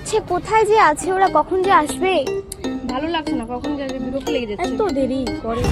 করছে, কোথায় যে আছে ওরা, কখন যে আসবে। ভালো লাগছে না, কখন যাবে, বিরক্ত লেগে যাচ্ছে। এত দেরি করে।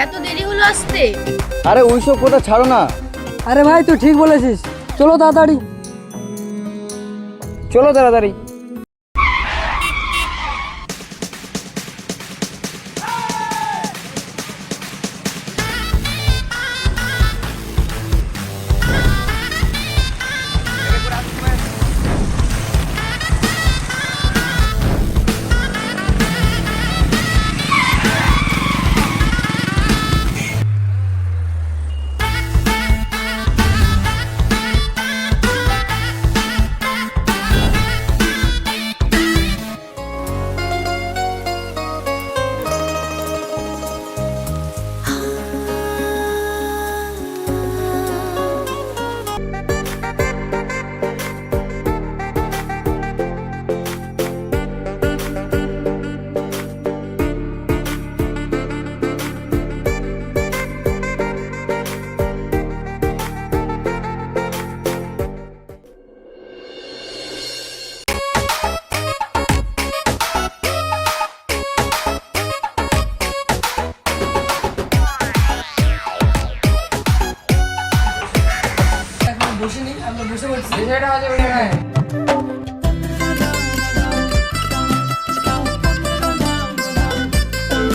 এত দেরি হলো আসতে? আরে ওইসব কথা ছাড়ো না। আরে ভাই তুই ঠিক বলেছিস, চলো তাড়াতাড়ি। চলো তাড়াতাড়ি।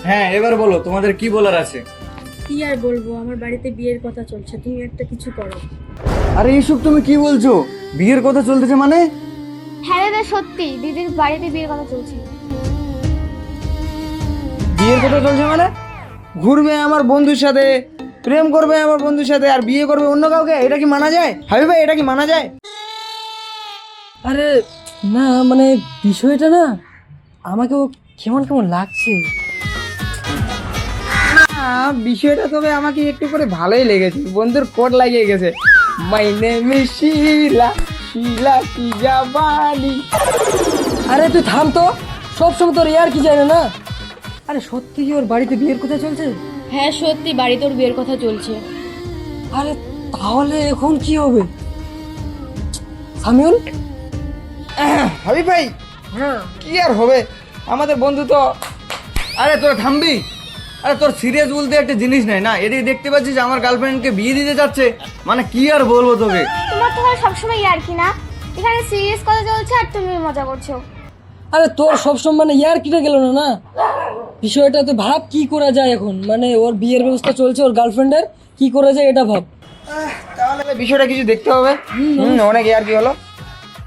হ্যাঁ, এবার বলো তোমাদের কি বলার আছে। কি আর বলবো, আমার বাড়িতে বিয়ের কথা চলছে, তুমি একটা কিছু করো। আরে এইসব তুমি কি বলছো? বিয়ের কথা চলতেছে মানে? হ্যাঁ রে, সত্যি দিদির বাড়িতে বিয়ের কথা চলছে। বিয়ের কথা চলছে মানে? ঘুরবে আমার বন্ধুর সাথে, প্রেম করবে আমার বন্ধুর সাথে, আর বিয়ে করবে অন্য কাউকে? এটা কি মানা যায় হাবিব ভাই? এটা কি মানা যায়? আরে না, মানে বিষয়টা না আমাকেও কেমন কেমন লাগছে। বিষয়টা তবে আমাকে একটু করে ভালোই লেগেছে, বন্ধুর কোট লাগিয়ে গেছে। মাই নেম ইজ শিলা, শিলা কি জাবানি। আরে তুই থাম তো, সবসময় তোর ইয়ার কি জানে না। আরে সত্যি কি ওর বাড়িতে বিয়ের কথা চলছে? হ্যাঁ সত্যি, বাড়িতে ওর বিয়ের কথা চলছে। আরে তাহলে এখন কি হবে? সামিউল, হাবিব ভাই, হ্যাঁ কি আর হবে, আমাদের বন্ধু তো। আরে তোরা থামবি? আরে তোর সিরিয়াস বলতে একটা জিনিস নাই না? এদিকে দেখতে পাচ্ছিস আমার গার্লফ্রেন্ডকে বিয়ে দিতে যাচ্ছে, মানে কি আর বলবো তোকে। তোমার তো সবসময় আর কি না, এখানে সিরিয়াস কথা চলছে আর তুমি মজা করছো। আরে তোর সবসময় মানে ইয়ার কিটা গেল না না, বিষয়টা তো ভাব কি করা যায় এখন। মানে ওর বিয়ের ব্যবস্থা চলছে, ওর গার্লফ্রেন্ডের কি করা যায় এটা ভাব। তাহলে বিষয়টা কিছু দেখতে হবে। অনেক আর কি হলো,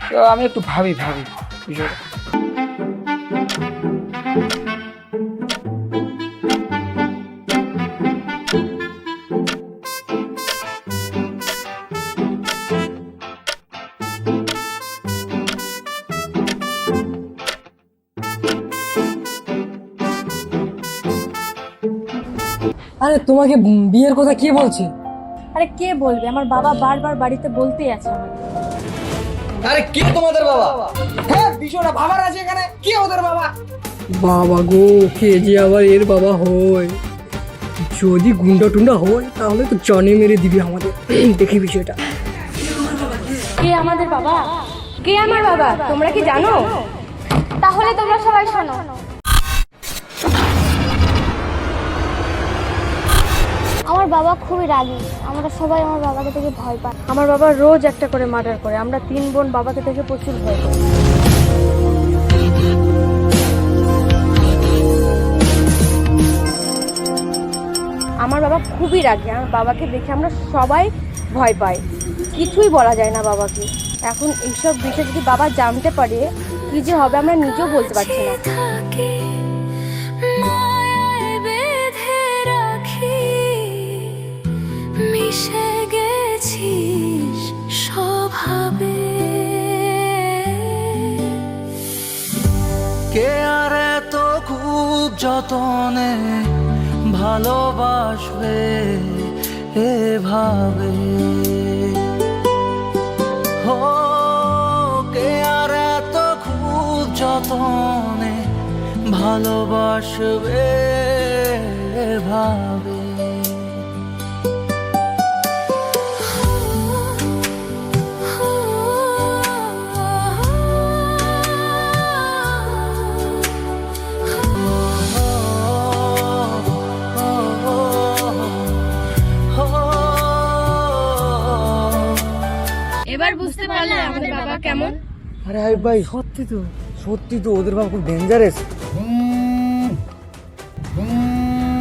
তো আমি একটু ভাবি বিষয়টা। আরে তোমাকে বিয়ের কথা কে বলছে? আরে কে বলবে, আমার বাবা বারবার বাড়িতে বলতেই আছে আমাকে। আরে কে তোমাদের বাবা? হ্যাঁ, বিষয়টা বাবার আছে এখানে, কে ওদের বাবা? বাবা গো, কে যে আবার এর বাবা হয়? যদি গুন্ডা টুন্ডা হয় তাহলে তো জানে মেরে দিবি আমাদের। দেখি বিষয়টা। কে আমাদের বাবা? কে আমার বাবা তোমরা কি জানো? তাহলে তোমরা সবাই শোনো। আমার বাবা খুবই রাগী, আমরা সবাই আমার বাবাকে দেখে ভয় পাই। আমার বাবা রোজ একটা করে মার্ডার করে, আমরা 3 বোন বাবাকে দেখে প্রচুর ভয় পাই। আমার বাবা খুবই রাগী, আমার বাবাকে দেখে আমরা সবাই ভয় পাই, কিছুই বলা যায় না বাবাকে। এখন এইসব বিষয় যদি বাবা জানতে পারে কি যে হবে আমরা নিজেও বলতে পারছি না। মিশে গেছিস স্বভাবে, কে আর এত খুব যতনে ভালোবাসবে এভাবে, ও কে আর এত খুব যতনে ভালোবাসবে এভাবে। এবার বুঝতে পারলে আমাদের বাবা কেমন। আরে হাই ভাই, সত্যি তো ওদের বাবা খুব ডেঞ্জারাস।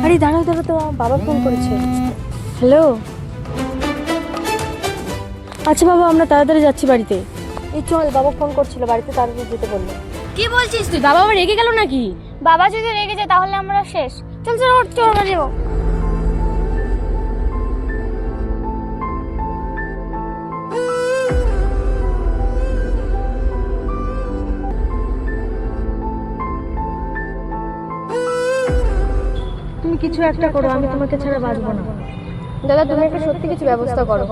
আরে দাঁড়াও দাঁড়াও, তো বাবা ফোন করেছে। হ্যালো, আচ্ছা বাবা আমরা তাড়াতাড়ি যাচ্ছি বাড়িতে। এই চল, বাবা ফোন করছিল, বাড়িতে তাড়াতাড়ি যেতে বললো। কি বলছিস তুই? বাবা আবার রেগে গেল নাকি? বাবা যদি রেগে যায় তাহলে আমরা শেষ। চল চল ওঠ, চল আমরা যাবো। তুমি কিছু একটা করো, আমি তোমাকে ছাড়া বাঁচবো না। দাদা তুমি একটা সত্যি কিছু ব্যবস্থা করো।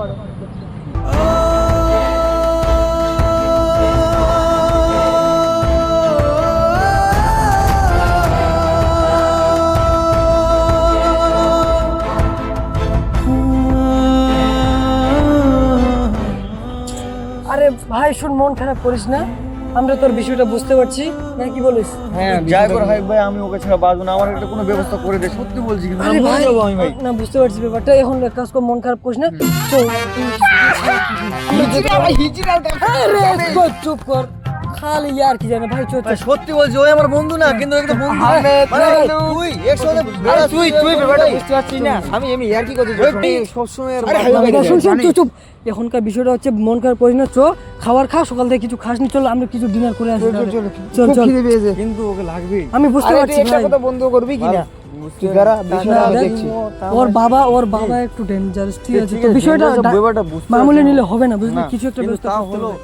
আরে ভাই শোন, মন খারাপ করিস না, আমরা তোর বিষয়টা বুঝতে পারছি না, কি বলিস? হ্যাঁ যাই করে হাই ভাই, আমি ওকে ছাড়া বাঁচবো না, আমার একটা কোনো ব্যবস্থা করে দে, সত্যি বলছি। কিন্তু আরে ভাই, আমি ভাই না বুঝতে পারছি ব্যাপারটা, এখন এক কাজ কর, মন খারাপ করিস না, চল। আরে চুপ কর, খালি আর কি জানে ভাই, চল। ভাই, সত্যি বলছি, ওই আমার বন্ধু না, কিন্তু একটা বন্ধু না। তুই একসাথে তুই ব্যাপারটা বুঝতে পারছিস না। আমি ইয়ার কি করতে সবসময় চুপ। এখনকার বিষয়টা হচ্ছে মন খারাপ করিস না, চো খাবার খা, সকাল থেকে কিছু খাসনি, চল আমরা কিছু ডিনার করে আসি। চল চল, কিন্তু ওকে লাগবে। আমি বুঝতে পারছি ভাই। বন্ধ করবি কিনা? ওর বাবা একটু ডেঞ্জারাস, ঠিক আছে? তো বিষয়টা মামুলি নিলে হবে না, বুঝলি? কিছু একটা ব্যবস্থা করতে হবে।